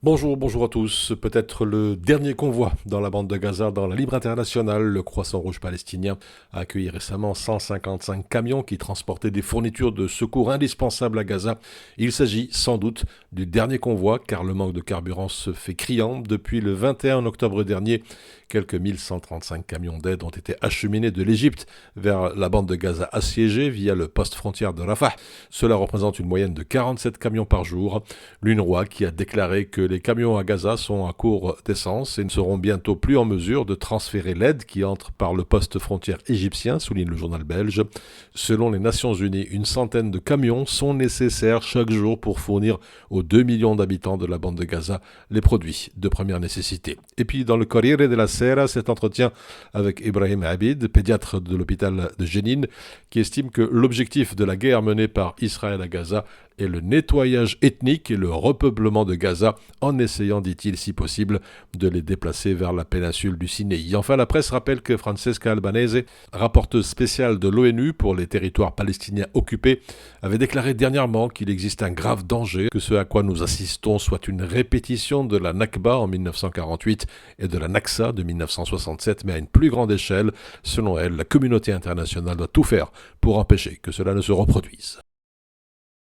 Bonjour à tous. Peut-être le dernier convoi dans la bande de Gaza dans la libre internationale. Le Croissant Rouge palestinien a accueilli récemment 155 camions qui transportaient des fournitures de secours indispensables à Gaza. Il s'agit sans doute du dernier convoi car le manque de carburant se fait criant. Depuis le 21 octobre dernier, quelques 1135 camions d'aide ont été acheminés de l'Égypte vers la bande de Gaza assiégée via le poste frontière de Rafah. Cela représente une moyenne de 47 camions par jour. L'UNRWA qui a déclaré que les camions à Gaza sont à court d'essence et ne seront bientôt plus en mesure de transférer l'aide qui entre par le poste frontière égyptien, souligne le journal belge. Selon les Nations Unies, une centaine de camions sont nécessaires chaque jour pour fournir aux 2 millions d'habitants de la bande de Gaza les produits de première nécessité. Et puis dans le Corriere della Sera, cet entretien avec Ibrahim Abid, pédiatre de l'hôpital de Jenin, qui estime que l'objectif de la guerre menée par Israël à Gaza est le nettoyage ethnique et le repeuplement de Gaza en essayant, dit-il, si possible, de les déplacer vers la péninsule du Sinaï. Enfin, la presse rappelle que Francesca Albanese, rapporteuse spéciale de l'ONU pour les territoires palestiniens occupés, avait déclaré dernièrement qu'il existe un grave danger, que ce à quoi nous assistons soit une répétition de la Nakba en 1948 et de la Naksa de 1967, mais à une plus grande échelle. Selon elle, la communauté internationale doit tout faire pour empêcher que cela ne se reproduise.